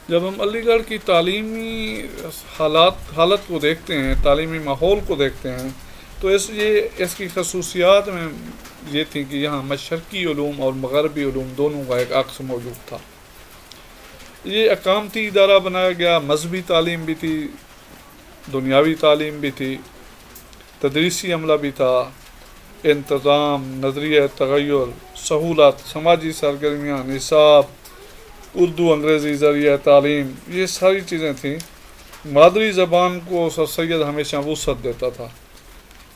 جب ہم علی گڑھ کی تعلیمی حالت کو دیکھتے ہیں، تعلیمی ماحول کو دیکھتے ہیں، تو اس کی خصوصیات میں یہ تھی کہ یہاں مشرقی علوم اور مغربی علوم دونوں کا ایک عکس موجود تھا۔ یہ اقامتی ادارہ بنایا گیا، مذہبی تعلیم بھی تھی، دنیاوی تعلیم بھی تھی، تدریسی عملہ بھی تھا، انتظام، نظریہ تغیر، سہولت، سماجی سرگرمیاں، نصاب، اردو انگریزی ذریعہ تعلیم، یہ ساری چیزیں تھیں۔ مادری زبان کو سر سید ہمیشہ وسعت دیتا تھا۔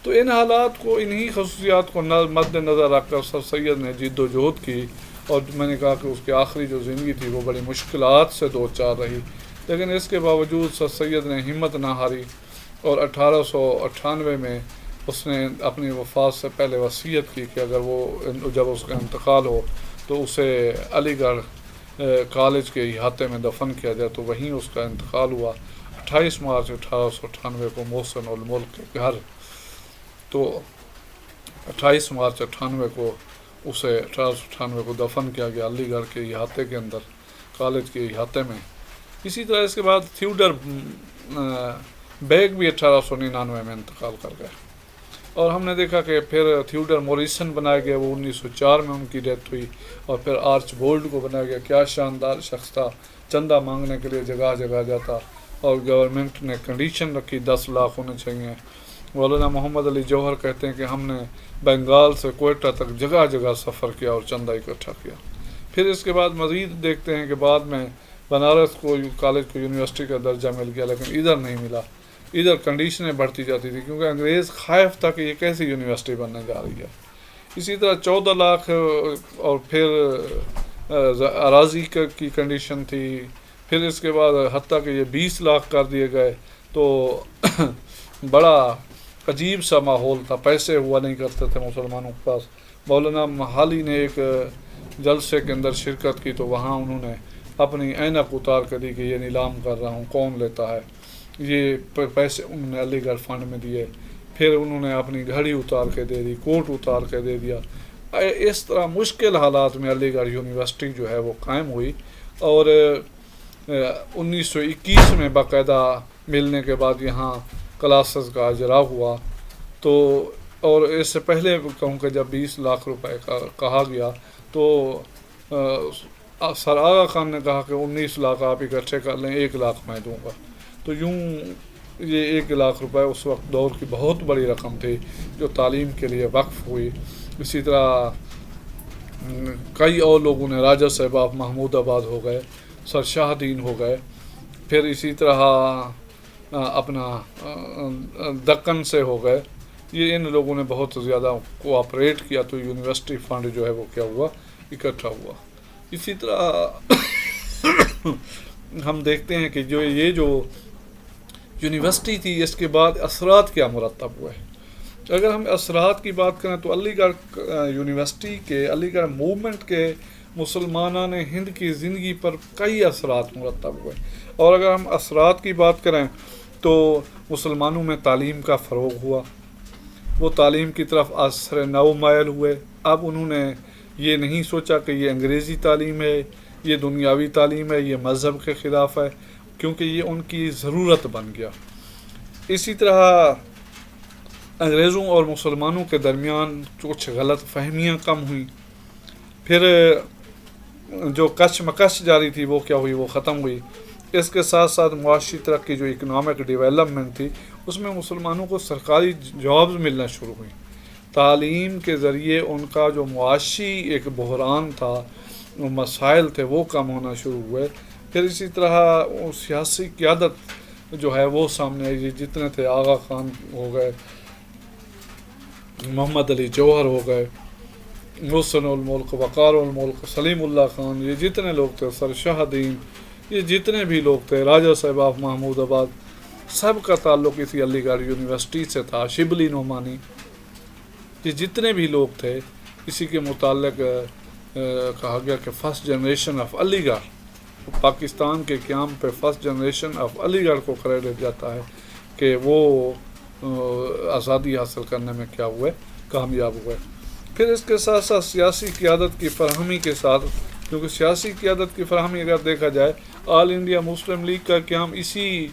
تو ان حالات کو، انہی خصوصیات کو مد نظر رکھ کر سر سید نے جد و جہد کی، اور میں نے کہا کہ اس کی آخری جو زندگی تھی وہ بڑی مشکلات سے دو چار رہی، لیکن اس کے باوجود سر سید نے ہمت نہ ہاری، اور 1898 میں اس نے اپنی وفات سے پہلے وصیت کی کہ اگر جب اس کا انتقال ہو تو اسے علی گڑھ کالج کے احاطے میں دفن کیا جائے، تو وہیں اس کا انتقال ہوا 28 مارچ 1898 کو محسن الملک کے گھر۔ تو 28 مارچ 98 کو اسے 1898 کو دفن کیا گیا علی گڑھ کے احاطے کے اندر، کالج کے احاطے میں۔ اسی طرح اس کے بعد تھیوڈر بیگ بھی 1899 میں انتقال کر گئے، اور ہم نے دیکھا کہ پھر تھیوڈر موریسن بنایا گیا، وہ 1904 میں ان کی ڈیتھ ہوئی، اور پھر آرچ بولڈ کو بنایا گیا۔ کیا شاندار شخص تھا، چندہ مانگنے کے لیے جگہ جگہ جاتا، اور گورنمنٹ نے کنڈیشن رکھی 10 لاکھ ہونے چاہیے۔ مولانا محمد علی جوہر کہتے ہیں کہ ہم نے بنگال سے کوئٹہ تک جگہ جگہ سفر کیا اور چندہ اکٹھا کیا۔ پھر اس کے بعد مزید دیکھتے ہیں کہ بعد میں بنارس کو کالج کو یونیورسٹی کا درجہ مل گیا، لیکن ادھر نہیں ملا، ادھر کنڈیشنیں بڑھتی جاتی تھی، کیونکہ انگریز خائف تھا کہ یہ کیسی یونیورسٹی بننے جا رہی ہے۔ اسی طرح 14 لاکھ، اور پھر اراضی کی کنڈیشن تھی، پھر اس کے بعد حتیٰ کہ یہ 20 لاکھ کر دیے گئے، تو بڑا عجیب سا ماحول تھا، پیسے ہوا نہیں کرتے تھے مسلمانوں کے پاس۔ مولانا محالی نے ایک جلسے کے اندر شرکت کی، تو وہاں انہوں نے اپنی اینک اتار کے دی کہ یہ نیلام کر رہا ہوں، کون لیتا ہے؟ یہ پیسے انہوں نے علی گڑھ فنڈ میں دیے۔ پھر انہوں نے اپنی گھڑی اتار کے دے دی، کوٹ اتار کے دے دیا۔ اس طرح مشکل حالات میں علی گڑھ یونیورسٹی جو ہے وہ قائم ہوئی، اور 1921 میں باقاعدہ ملنے کے بعد یہاں کلاسز کا اجرا ہوا۔ تو اور اس سے پہلے کہوں کہ جب 20 لاکھ روپے کا کہا گیا، تو سر آغا خان نے کہا کہ 19 لاکھ آپ اکٹھے کر لیں، 1 لاکھ میں دوں گا۔ تو یوں یہ 1 لاکھ روپے اس وقت دور کی بہت بڑی رقم تھی جو تعلیم کے لیے وقف ہوئی۔ اسی طرح کئی اور لوگوں نے، راجہ صاحب آپ محمود آباد ہو گئے، سر شاہ دین ہو گئے، پھر اسی طرح اپنا دکن سے ہو گئے، یہ ان لوگوں نے بہت زیادہ کوآپریٹ کیا، تو یونیورسٹی فنڈ جو ہے وہ کیا ہوا، اکٹھا ہوا۔ اسی طرح ہم دیکھتے ہیں کہ جو یونیورسٹی تھی، اس کے بعد اثرات کیا مرتب ہوئے۔ اگر ہم اثرات کی بات کریں تو علی گڑھ یونیورسٹی کے، علی گڑھ موومنٹ کے مسلمانان ہند کی زندگی پر کئی اثرات مرتب ہوئے، اور اگر ہم اثرات کی بات کریں تو مسلمانوں میں تعلیم کا فروغ ہوا، وہ تعلیم کی طرف عصر نو مائل ہوئے۔ اب انہوں نے یہ نہیں سوچا کہ یہ انگریزی تعلیم ہے، یہ دنیاوی تعلیم ہے، یہ مذہب کے خلاف ہے، کیونکہ یہ ان کی ضرورت بن گیا۔ اسی طرح انگریزوں اور مسلمانوں کے درمیان کچھ غلط فہمیاں کم ہوئیں، پھر جو کشمکش جاری تھی وہ کیا ہوئی، وہ ختم ہوئی۔ اس کے ساتھ ساتھ معاشی ترقی، جو اکنامک ڈیولپمنٹ تھی، اس میں مسلمانوں کو سرکاری جابز ملنا شروع ہوئی۔ تعلیم کے ذریعے ان کا جو معاشی ایک بحران تھا، وہ مسائل تھے، وہ کم ہونا شروع ہوئے۔ پھر اسی طرح سیاسی قیادت جو ہے وہ سامنے آئی، جتنے تھے، آغا خان ہو گئے، محمد علی جوہر ہو گئے، محسن الملک، وقار الملک، سلیم اللہ خان، یہ جتنے لوگ تھے، سر شاہ دین، یہ جتنے بھی لوگ تھے، راجہ صاحب آف محمود آباد، سب کا تعلق اسی علی گڑھ یونیورسٹی سے تھا۔ شبلی نعمانی، یہ جتنے بھی لوگ تھے، اسی کے متعلق کہا گیا کہ فرسٹ جنریشن آف علی گڑھ، پاکستان کے قیام پہ فرسٹ جنریشن آف علی گڑھ کو کریڈٹ جاتا ہے کہ وہ آزادی حاصل کرنے میں کیا ہوئے، کامیاب ہوئے۔ پھر اس کے ساتھ ساتھ سیاسی قیادت کی فراہمی کے ساتھ کیونکہ سیاسی قیادت کی فراہمی اگر دیکھا جائے، آل انڈیا مسلم لیگ کا قیام اسی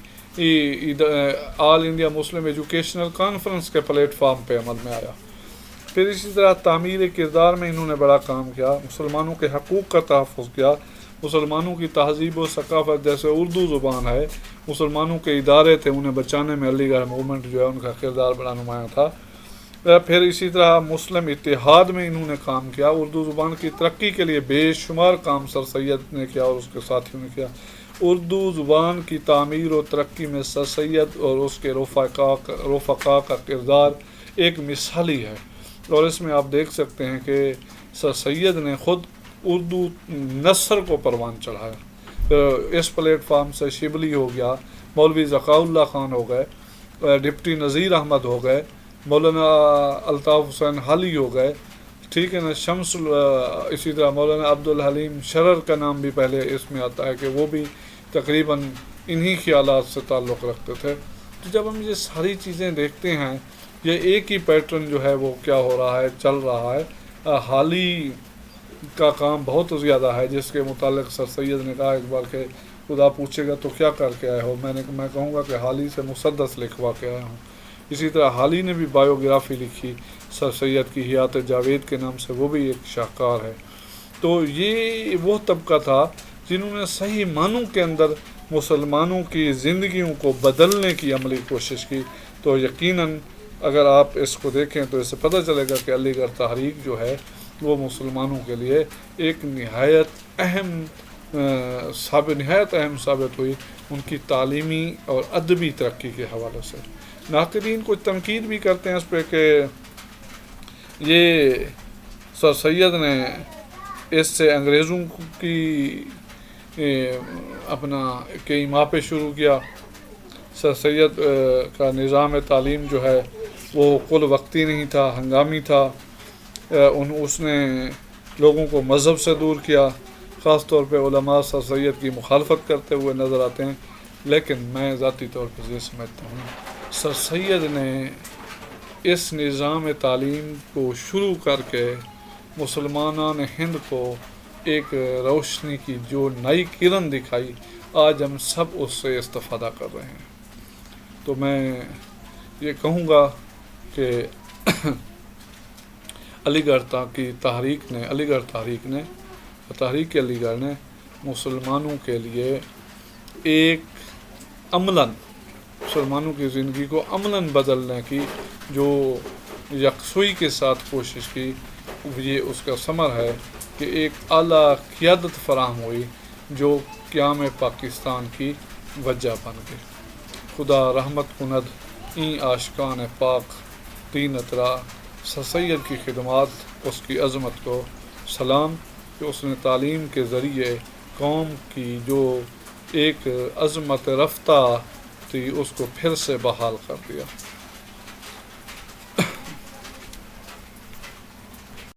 آل انڈیا مسلم ایجوکیشنل کانفرنس کے پلیٹ فارم پہ عمل میں آیا۔ پھر اسی طرح تعمیر کردار میں انہوں نے بڑا کام کیا، مسلمانوں کے حقوق کا تحفظ کیا، مسلمانوں کی تہذیب و ثقافت جیسے اردو زبان ہے، مسلمانوں کے ادارے تھے، انہیں بچانے میں علی گڑھ موومنٹ جو ہے ان کا کردار بڑا نمایاں تھا۔ پھر اسی طرح مسلم اتحاد میں انہوں نے کام کیا، اردو زبان کی ترقی کے لیے بے شمار کام سر سید نے کیا اور اس کے ساتھیوں نے کیا۔ اردو زبان کی تعمیر و ترقی میں سر سید اور اس کے رفقا کا کردار ایک مثالی ہے، اور اس میں آپ دیکھ سکتے ہیں کہ سر سید نے خود اردو نثر کو پروان چڑھایا۔ اس پلیٹ فارم سے شبلی ہو گیا، مولوی ذکاء اللہ خان ہو گئے، ڈپٹی نذیر احمد ہو گئے، مولانا الطاف حسین حالی ہو گئے، ٹھیک ہے نا، اسی طرح مولانا عبدالحلیم شرر کا نام بھی پہلے اس میں آتا ہے کہ وہ بھی تقریباً انہی خیالات سے تعلق رکھتے تھے۔ تو جب ہم یہ ساری چیزیں دیکھتے ہیں، یہ ایک ہی پیٹرن جو ہے وہ کیا ہو رہا ہے، چل رہا ہے۔ حالی کا کام بہت زیادہ ہے، جس کے متعلق سر سید نے کہا ایک بار کہ خدا پوچھے گا تو کیا کر کے آئے ہو، میں کہوں گا کہ حالی سے مسدس لکھوا کے آیا ہوں۔ اسی طرح حالی نے بھی بایوگرافی لکھی سر سید کی، حیات جاوید کے نام سے، وہ بھی ایک شاہکار ہے۔ تو یہ وہ طبقہ تھا جنہوں نے صحیح معنوں کے اندر مسلمانوں کی زندگیوں کو بدلنے کی عملی کوشش کی۔ تو یقیناً اگر آپ اس کو دیکھیں تو اس سے پتہ چلے گا کہ علی گڑھ تحریک جو ہے وہ مسلمانوں کے لیے ایک نہایت اہم ثابت ہوئی، ان کی تعلیمی اور ادبی ترقی کے حوالے سے۔ ناقدین کچھ تنقید بھی کرتے ہیں اس پہ کہ یہ سر سید نے اس سے انگریزوں کی اپنا ایما پہ شروع کیا۔ سر سید کا نظام تعلیم جو ہے وہ کل وقتی نہیں تھا، ہنگامی تھا، اس نے لوگوں کو مذہب سے دور کیا، خاص طور پہ علماء سر سید کی مخالفت کرتے ہوئے نظر آتے ہیں۔ لیکن میں ذاتی طور پر یہ سمجھتا ہوں سر سید نے اس نظام تعلیم کو شروع کر کے مسلمانان ہند کو ایک روشنی کی جو نئی کرن دکھائی، آج ہم سب اس سے استفادہ کر رہے ہیں۔ تو میں یہ کہوں گا کہ علی گڑھ کی تحریک نے تحریک علی گڑھ نے مسلمانوں کے لیے ایک عملاً مسلمانوں کی زندگی کو عملاً بدلنے کی جو یکسوئی کے ساتھ کوشش کی، یہ اس کا ثمر ہے کہ ایک اعلیٰ قیادت فراہم ہوئی جو قیام پاکستان کی وجہ بن گئی۔ خدا رحمت کند این عاشقان پاک دین اطراء، سر سید کی خدمات، اس کی عظمت کو سلام کہ اس نے تعلیم کے ذریعے قوم کی جو ایک عظمت رفتہ تھی اس کو پھر سے بحال کر دیا۔